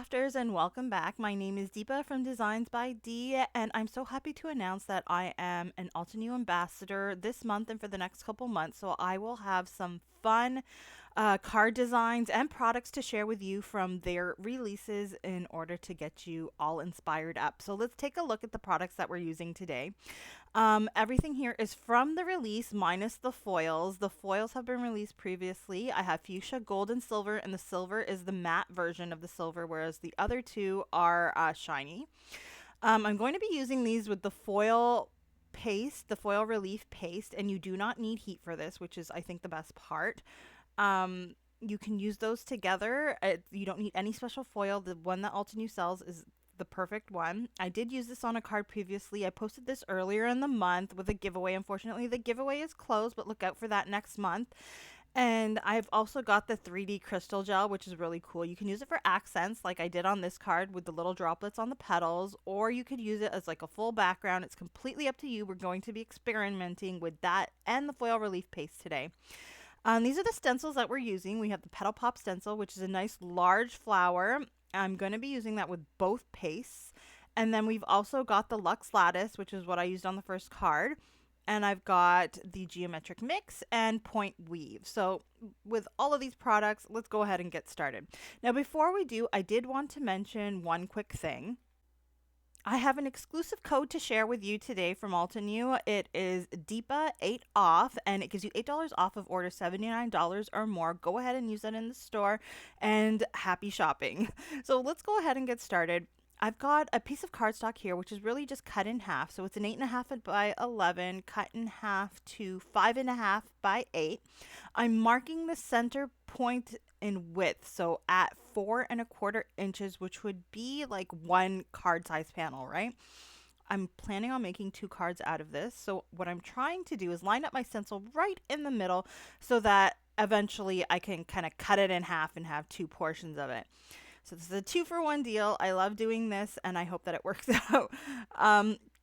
crafters, and welcome back. My name is Deepa from Designs by D, and I'm so happy to announce that I am an Altenew ambassador this month and for the next couple months. So I will have some fun card designs and products to share with you from their releases in order to get you all inspired up. So let's take a look at the products that we're using today. Everything here is from the release minus the foils. The foils have been released previously. I have fuchsia, gold, and silver, and the silver is the matte version of the silver, whereas the other two are shiny. I'm going to be using these with the foil paste, the foil relief paste, and you do not need heat for this, which is, I think, the best part. You can use those together. You don't need any special foil. The one that Altenew sells is the perfect one. I did use this on a card previously. I posted this earlier in the month with a giveaway. Unfortunately, the giveaway is closed, but look out for that next month. And I've also got the 3D crystal gel, which is really cool. You can use it for accents like I did on this card with the little droplets on the petals, or you could use it as like a full background. It's completely up to you. We're going to be experimenting with that and the foil relief paste today. These are the stencils that we're using. We have the Petal Pop stencil, which is a nice large flower. I'm going to be using that with both pastes. And then we've also got the Luxe Lattice, which is what I used on the first card. And I've got the Geometric Mix and Point Weave. So with all of these products, let's go ahead and get started. Now, before we do, I did want to mention one quick thing. I have an exclusive code to share with you today from Altenew. It is DEEPA8 off, and it gives you $8 off of order $79 or more. Go ahead and use that in the store, and happy shopping. So let's go ahead and get started. I've got a piece of cardstock here, which is really just cut in half. So it's an 8.5 by 11, cut in half to 5.5 by 8. I'm marking the center point in width, so at 4.25 inches, which would be like one card size panel, right? I'm planning on making 2 cards out of this. So what I'm trying to do is line up my stencil right in the middle so that eventually I can kind of cut it in half and have 2 portions of it. So this is a 2-for-1 deal. I love doing this, and I hope that it works out.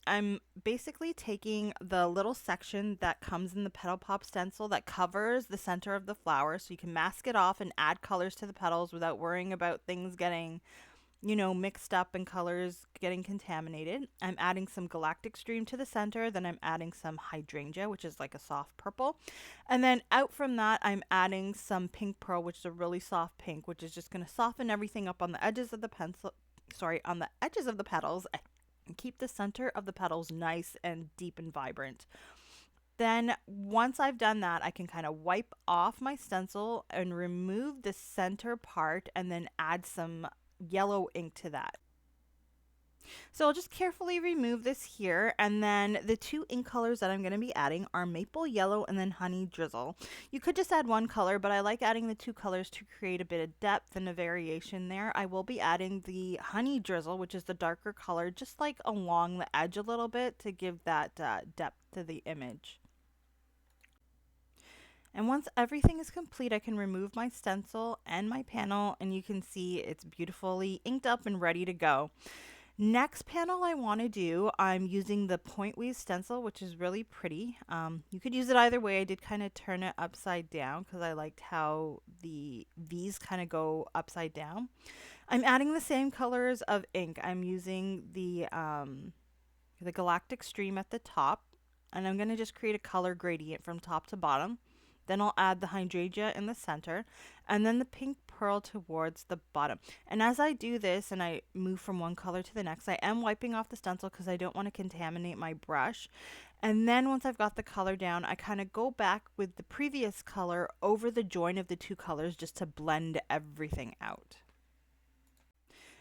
I'm basically taking the little section that comes in the Petal Pop stencil that covers the center of the flower, so you can mask it off and add colors to the petals without worrying about things getting, mixed up and colors getting contaminated. I'm adding some Galactic Stream to the center, then I'm adding some Hydrangea, which is like a soft purple. And then out from that, I'm adding some Pink Pearl, which is a really soft pink, which is just going to soften everything up on the edges of the on the edges of the petals and keep the center of the petals nice and deep and vibrant. Then once I've done that, I can kind of wipe off my stencil and remove the center part and then add some yellow ink to that. So I'll just carefully remove this here, and then the 2 ink colors that I'm going to be adding are Maple Yellow and then Honey Drizzle. You could just add one color, but I like adding the 2 colors to create a bit of depth and a variation there. I will be adding the Honey Drizzle, which is the darker color, just like along the edge a little bit to give that depth to the image. And once everything is complete, I can remove my stencil and my panel, and you can see it's beautifully inked up and ready to go. Next panel I want to do, I'm using the Point Weave stencil, which is really pretty. You could use it either way. I did kind of turn it upside down because I liked how the V's kind of go upside down. I'm adding the same colors of ink. I'm using the Galactic Stream at the top, and I'm going to just create a color gradient from top to bottom. Then I'll add the Hydrangea in the center, and then the Pink Pearl towards the bottom. And as I do this and I move from one color to the next, I am wiping off the stencil because I don't want to contaminate my brush. And then once I've got the color down, I kind of go back with the previous color over the join of the 2 colors just to blend everything out.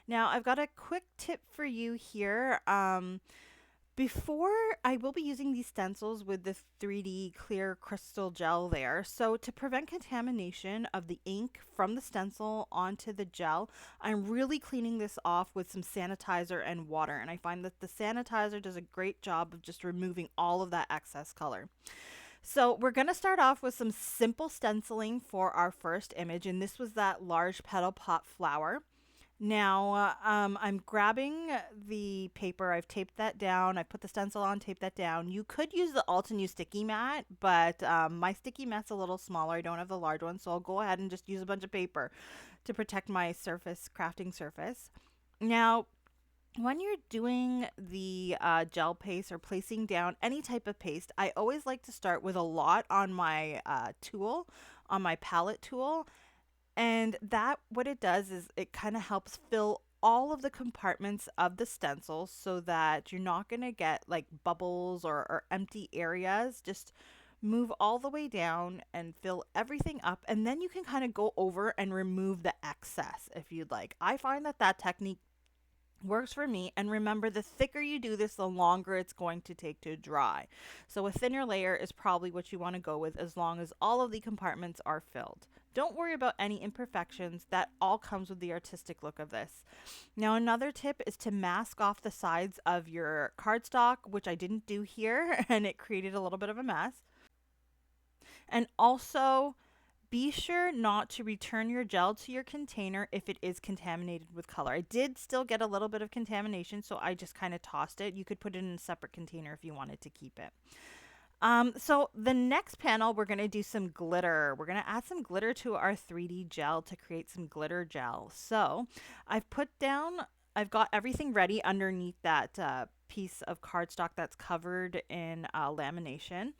Now I've got a quick tip for you here. Before, I will be using these stencils with the 3D clear crystal gel there. So to prevent contamination of the ink from the stencil onto the gel, I'm really cleaning this off with some sanitizer and water. And I find that the sanitizer does a great job of just removing all of that excess color. So we're going to start off with some simple stenciling for our first image. And this was that large Petal Pop flower. Now, I'm grabbing the paper. I've taped that down. I put the stencil on, taped that down. You could use the Altenew sticky mat, but my sticky mat's a little smaller. I don't have the large one, so I'll go ahead and just use a bunch of paper. to protect my surface, crafting surface. Now, when you're doing the gel paste or placing down any type of paste, I always like to start with a lot on my tool, on my palette tool. And that, what it does is it kind of helps fill all of the compartments of the stencil so that you're not going to get like bubbles or empty areas. Just move all the way down and fill everything up. And then you can kind of go over and remove the excess if you'd like. I find that that technique works for me. And remember, the thicker you do this, the longer it's going to take to dry. So a thinner layer is probably what you want to go with as long as all of the compartments are filled. Don't worry about any imperfections. That all comes with the artistic look of this. Now, another tip is to mask off the sides of your cardstock, which I didn't do here, and it created a little bit of a mess. And also, be sure not to return your gel to your container if it is contaminated with color. I did still get a little bit of contamination, so I just kind of tossed it. You could put it in a separate container if you wanted to keep it. So the next panel, we're going to do some glitter. We're going to add some glitter to our 3D gel to create some glitter gel. So I've got everything ready underneath that piece of cardstock that's covered in lamination.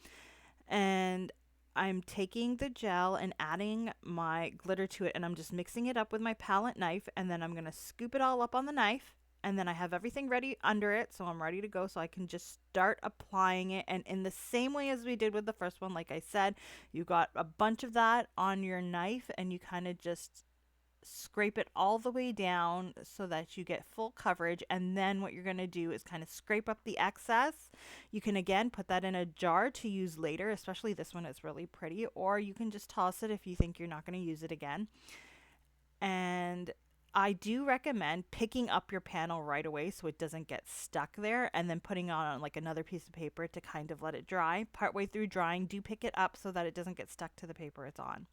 And I'm taking the gel and adding my glitter to it, and I'm just mixing it up with my palette knife, and then I'm going to scoop it all up on the knife, and then I have everything ready under it, so I'm ready to go, so I can just start applying it. And in the same way as we did with the first one, like I said, you got a bunch of that on your knife, and you kind of just scrape it all the way down so that you get full coverage. And then what you're going to do is kind of scrape up the excess. You can again put that in a jar to use later, especially this one is really pretty, or you can just toss it if you think you're not going to use it again. And I do recommend picking up your panel right away so it doesn't get stuck there, and then putting on like another piece of paper to kind of let it dry. Partway through drying, do pick it up so that it doesn't get stuck to the paper it's on.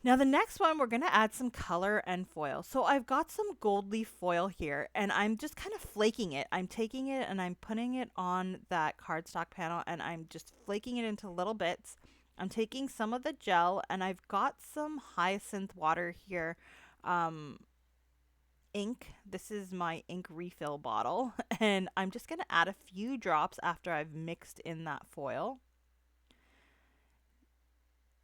Now the next one, we're going to add some color and foil. So I've got some gold leaf foil here, and I'm just kind of flaking it. I'm taking it and I'm putting it on that cardstock panel, and I'm just flaking it into little bits. I'm taking some of the gel, and I've got some hyacinth water here. Ink. This is my ink refill bottle, and I'm just going to add a few drops after I've mixed in that foil.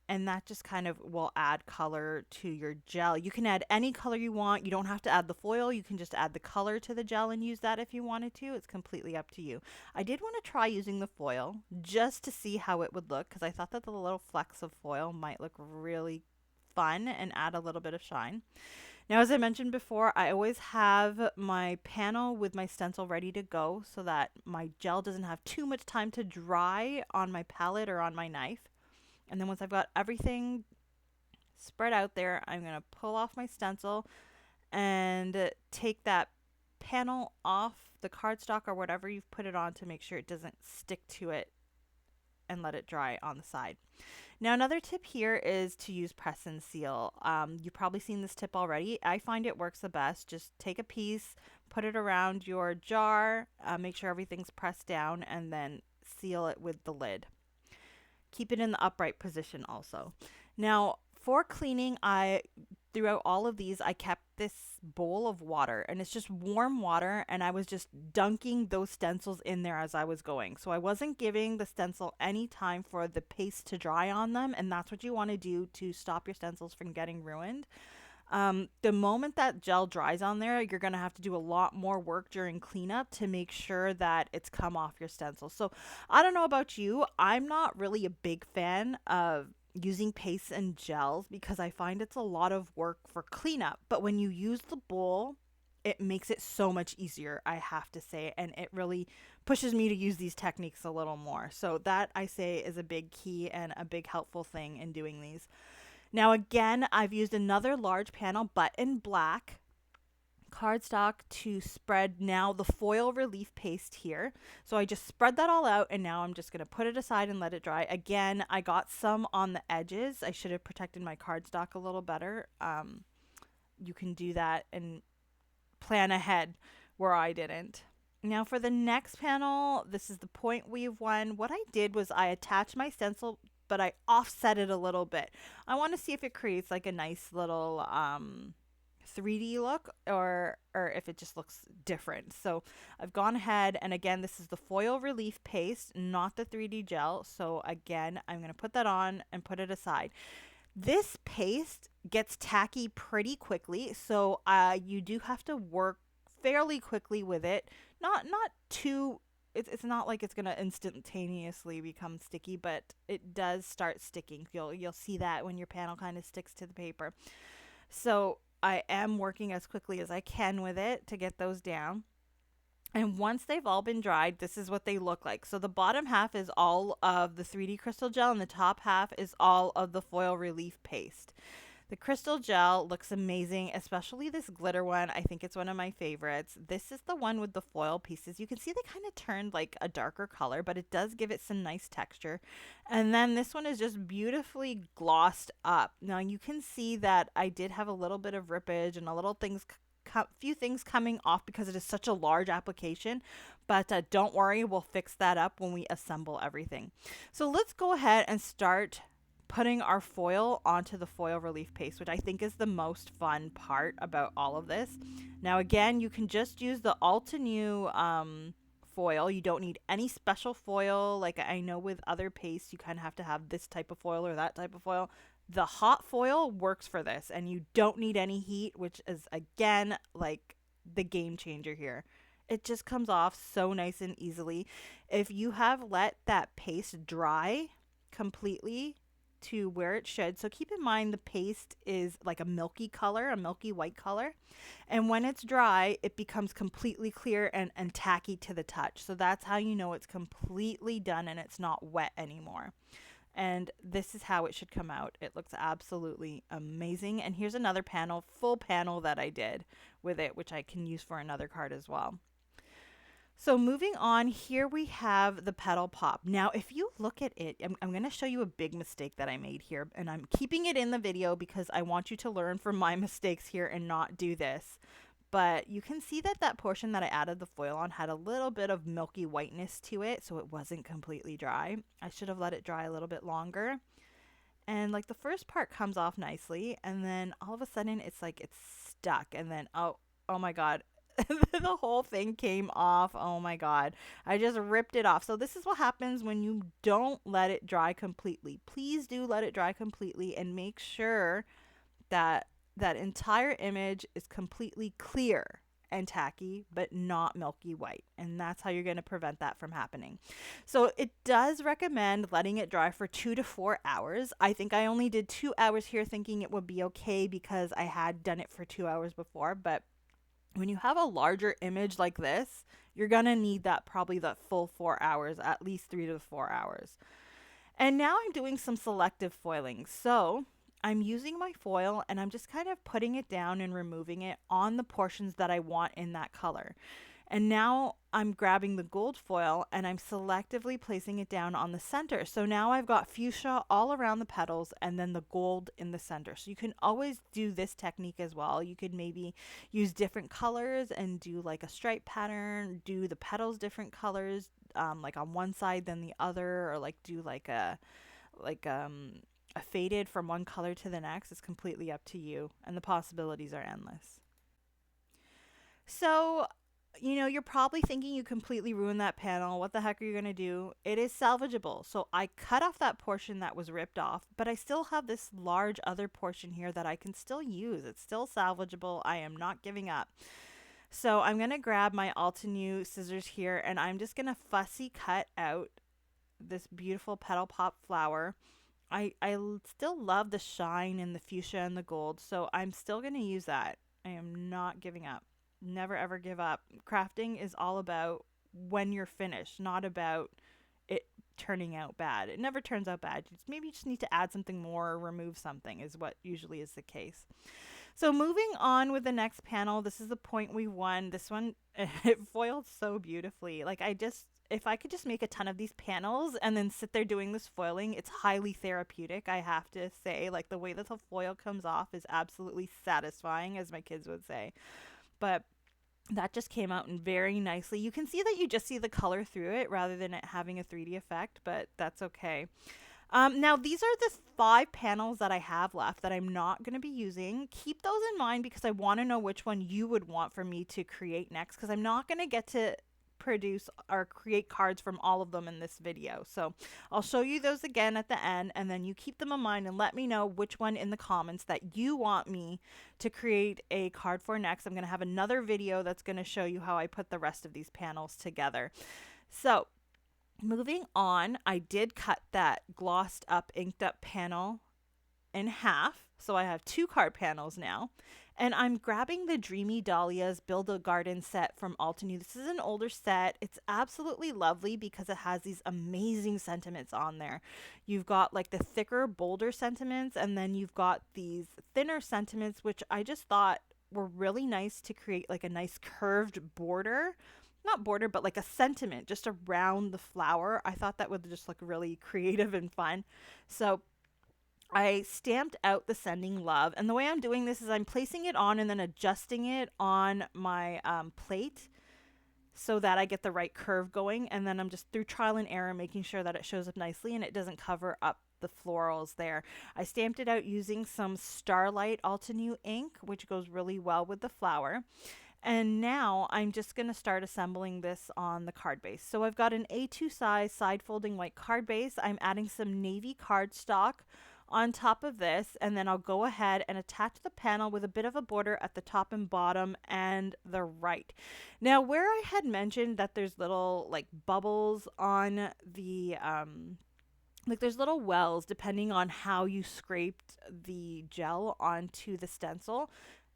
And that just kind of will add color to your gel. You can add any color you want. You don't have to add the foil. You can just add the color to the gel and use that if you wanted to. It's completely up to you. I did want to try using the foil just to see how it would look, because I thought that the little flecks of foil might look really fun and add a little bit of shine. Now, as I mentioned before, I always have my panel with my stencil ready to go so that my gel doesn't have too much time to dry on my palette or on my knife. And then once I've got everything spread out there, I'm going to pull off my stencil and take that panel off the cardstock or whatever you've put it on to make sure it doesn't stick to it, and let it dry on the side. Now, another tip here is to use press and seal. You've probably seen this tip already. I find it works the best. Just take a piece, put it around your jar, make sure everything's pressed down, and then seal it with the lid. Keep it in the upright position also. Now, for cleaning, throughout all of these, I kept this bowl of water, and it's just warm water, and I was just dunking those stencils in there as I was going. So I wasn't giving the stencil any time for the paste to dry on them, and that's what you want to do to stop your stencils from getting ruined. The moment that gel dries on there, you're going to have to do a lot more work during cleanup to make sure that it's come off your stencil. So I don't know about you. I'm not really a big fan of using pastes and gels because I find it's a lot of work for cleanup. But when you use the bowl, it makes it so much easier, I have to say. And it really pushes me to use these techniques a little more. So that, I say, is a big key and a big helpful thing in doing these. Now, again, I've used another large panel, but in black cardstock to spread now the foil relief paste here. So I just spread that all out, and now I'm just going to put it aside and let it dry. Again, I got some on the edges. I should have protected my cardstock a little better. You can do that and plan ahead where I didn't. Now for the next panel, this is the point weave one. What I did was I attached my stencil but I offset it a little bit. I want to see if it creates like a nice little 3D look, or if it just looks different. So I've gone ahead, and again, this is the foil relief paste, not the 3D gel. So again, I'm going to put that on and put it aside. This paste gets tacky pretty quickly, so you do have to work fairly quickly with it. Not too. It's not like it's gonna instantaneously become sticky, but it does start sticking. You'll see that when your panel kind of sticks to the paper. So I am working as quickly as I can with it to get those down. And once they've all been dried, this is what they look like. So the bottom half is all of the 3D crystal gel, and the top half is all of the foil relief paste. The crystal gel looks amazing, especially this glitter one. I think it's one of my favorites. This is the one with the foil pieces. You can see they kind of turned like a darker color, but it does give it some nice texture. And then this one is just beautifully glossed up. Now you can see that I did have a little bit of rippage and a little few things coming off because it is such a large application, but don't worry, we'll fix that up when we assemble everything. So let's go ahead and start putting our foil onto the foil relief paste, which I think is the most fun part about all of this. Now again, you can just use the Altenew foil. You don't need any special foil. Like I know with other pastes, you kind of have to have this type of foil or that type of foil. The hot foil works for this, and you don't need any heat, which is again like the game changer here. It just comes off so nice and easily. If you have let that paste dry completely to where it should, so keep in mind the paste is like a milky color, a milky white color, and when it's dry it becomes completely clear and tacky to the touch. So that's how you know it's completely done and it's not wet anymore. And this is how it should come out. It looks absolutely amazing. And here's another panel, full panel that I did with it, which I can use for another card as well. So moving on, here we have the petal pop. Now, if you look at it, I'm going to show you a big mistake that I made here, and I'm keeping it in the video because I want you to learn from my mistakes here and not do this. But you can see that that portion that I added the foil on had a little bit of milky whiteness to it, so it wasn't completely dry. I should have let it dry a little bit longer. And like the first part comes off nicely, and then all of a sudden it's like it's stuck, and then oh my god, the whole thing came off. Oh my god, I just ripped it off. So this is what happens when you don't let it dry completely. Please do let it dry completely and make sure that that entire image is completely clear and tacky, but not milky white. And that's how you're going to prevent that from happening. So it does recommend letting it dry for 2 to 4 hours. I think I only did 2 hours here thinking it would be okay because I had done it for 2 hours before. But when you have a larger image like this, you're going to need that probably the full 4 hours, at least 3 to 4 hours. And now I'm doing some selective foiling. So I'm using my foil and I'm just kind of putting it down and removing it on the portions that I want in that color. And now I'm grabbing the gold foil and I'm selectively placing it down on the center. So now I've got fuchsia all around the petals and then the gold in the center. So you can always do this technique as well. You could maybe use different colors and do like a stripe pattern, do the petals different colors, like on one side than the other, or like do like a faded from one color to the next. Is completely up to you, and the possibilities are endless. So, you know, you're probably thinking you completely ruined that panel. What the heck are you going to do? It is salvageable. So I cut off that portion that was ripped off, but I still have this large other portion here that I can still use. It's still salvageable. I am not giving up. So I'm going to grab my Altenew scissors here, and I'm just going to fussy cut out this beautiful petal pop flower. I still love the shine and the fuchsia and the gold, so I'm still going to use that. I am not giving up. Never ever give up. Crafting is all about when you're finished, not about it turning out bad. It never turns out bad. Maybe you just need to add something more or remove something is what usually is the case. So moving on with the next panel, this is the point we won. This one, it foiled so beautifully. Like if I could just make a ton of these panels and then sit there doing this foiling, it's highly therapeutic, I have to say. Like the way that the foil comes off is absolutely satisfying, as my kids would say. But that just came out very nicely. You can see that you just see the color through it rather than it having a 3D effect, but that's okay. Now, these are the 5 panels that I have left that I'm not going to be using. Keep those in mind because I want to know which one you would want for me to create next, because I'm not going to get to produce or create cards from all of them in this video. So I'll show you those again at the end, and then you keep them in mind and let me know which one in the comments that you want me to create a card for next. I'm going to have another video that's going to show you how I put the rest of these panels together. So moving on, I did cut that glossed up, inked up panel in half. So I have 2 card panels now. And I'm grabbing the Dreamy Dahlias Build a Garden set from Altenew. This is an older set. It's absolutely lovely because it has these amazing sentiments on there. You've got like the thicker, bolder sentiments, and then you've got these thinner sentiments, which I just thought were really nice to create like a nice curved border. Not border, but like a sentiment just around the flower. I thought that would just look really creative and fun. So I stamped out the Sending Love, and the way I'm doing this is I'm placing it on and then adjusting it on my plate so that I get the right curve going, and then I'm just through trial and error making sure that it shows up nicely and it doesn't cover up the florals there. I stamped it out using some Starlight Altenew ink, which goes really well with the flower. And now I'm just going to start assembling this on the card base. So I've got an A2 size side folding white card base. I'm adding some navy cardstock on top of this, and then I'll go ahead and attach the panel with a bit of a border at the top and bottom and the right. Now, where I had mentioned that there's little like bubbles on the like there's little wells depending on how you scraped the gel onto the stencil.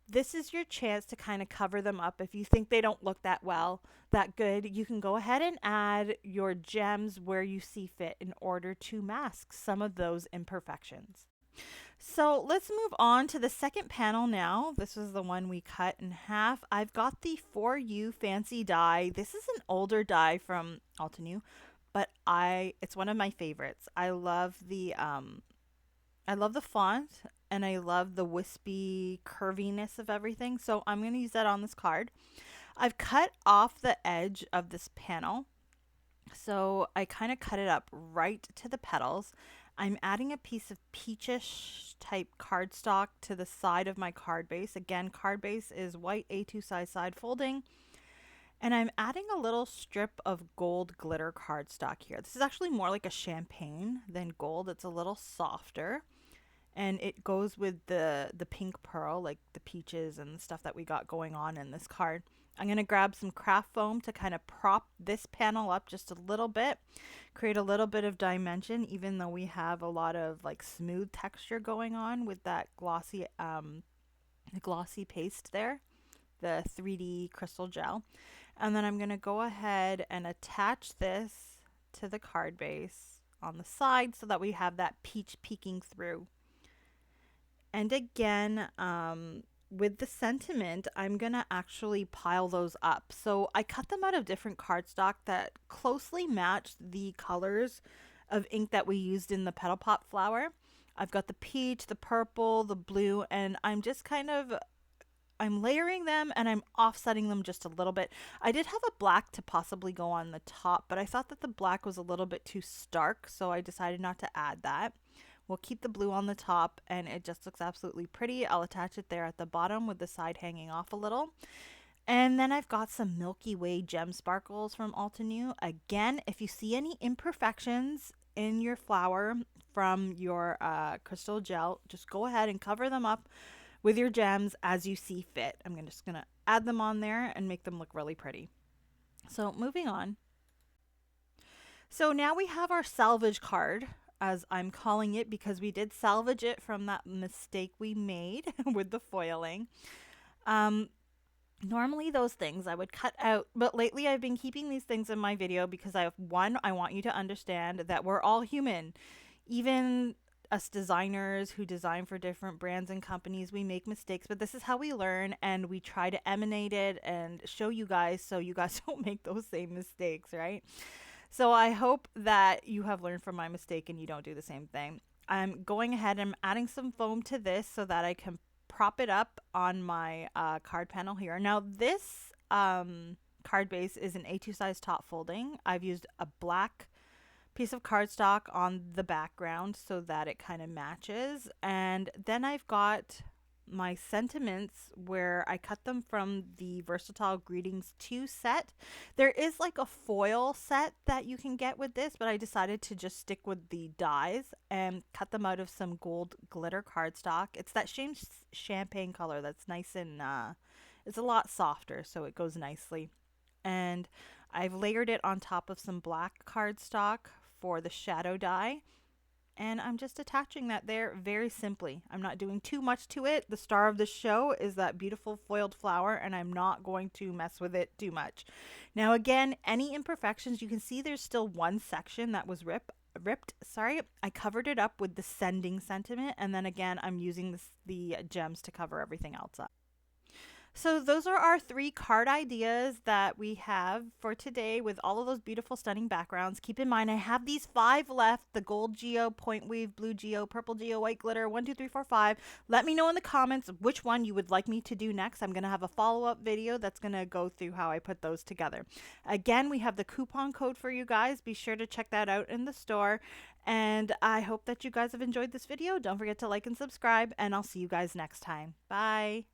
This is your chance to kind of cover them up. If you think they don't look that good, you can go ahead and add your gems where you see fit in order to mask some of those imperfections. So let's move on to the second panel now. This was the one we cut in half. I've got the For You Fancy die. This is an older die from Altenew, but it's one of my favorites. I love the font, and I love the wispy curviness of everything. So I'm going to use that on this card. I've cut off the edge of this panel. So I kind of cut it up right to the petals. I'm adding a piece of peachish type cardstock to the side of my card base. Again, card base is white A2 size side folding. And I'm adding a little strip of gold glitter cardstock here. This is actually more like a champagne than gold. It's a little softer. And it goes with the pink pearl, like the peaches and stuff that we got going on in this card. I'm going to grab some craft foam to kind of prop this panel up just a little bit, create a little bit of dimension, even though we have a lot of like smooth texture going on with that glossy paste there, the 3D crystal gel. And then I'm going to go ahead and attach this to the card base on the side so that we have that peach peeking through. And again, with the sentiment, I'm going to actually pile those up. So I cut them out of different cardstock that closely matched the colors of ink that we used in the petal pop flower. I've got the peach, the purple, the blue, and I'm just I'm layering them and I'm offsetting them just a little bit. I did have a black to possibly go on the top, but I thought that the black was a little bit too stark, so I decided not to add that. We'll keep the blue on the top, and it just looks absolutely pretty. I'll attach it there at the bottom with the side hanging off a little. And then I've got some Milky Way gem sparkles from Altenew. Again, if you see any imperfections in your flower from your crystal gel, just go ahead and cover them up with your gems as you see fit. I'm just going to add them on there and make them look really pretty. So moving on. So now we have our salvage card, as I'm calling it, because we did salvage it from that mistake we made with the foiling. Normally those things I would cut out, but lately I've been keeping these things in my video because I want you to understand that we're all human. Even us designers who design for different brands and companies, we make mistakes, but this is how we learn, and we try to emanate it and show you guys so you guys don't make those same mistakes, right? So I hope that you have learned from my mistake and you don't do the same thing. I'm going ahead and I'm adding some foam to this so that I can prop it up on my card panel here. Now this card base is an A2 size top folding. I've used a black piece of cardstock on the background so that it kind of matches. And then I've got my sentiments where I cut them from the Versatile Greetings 2 set. There is like a foil set that you can get with this, but I decided to just stick with the dies and cut them out of some gold glitter cardstock. It's that same champagne color that's nice and it's a lot softer, so it goes nicely. And I've layered it on top of some black cardstock for the shadow die. And I'm just attaching that there very simply. I'm not doing too much to it. The star of the show is that beautiful foiled flower, and I'm not going to mess with it too much. Now again, any imperfections, you can see there's still one section that was ripped. Sorry, I covered it up with the sending sentiment, and then again I'm using the gems to cover everything else up. So those are our 3 card ideas that we have for today with all of those beautiful, stunning backgrounds. Keep in mind, I have these 5 left: the gold geo, point weave, blue geo, purple geo, white glitter, 1, 2, 3, 4, 5. Let me know in the comments which one you would like me to do next. I'm going to have a follow-up video that's going to go through how I put those together. Again, we have the coupon code for you guys. Be sure to check that out in the store. And I hope that you guys have enjoyed this video. Don't forget to like and subscribe, and I'll see you guys next time. Bye.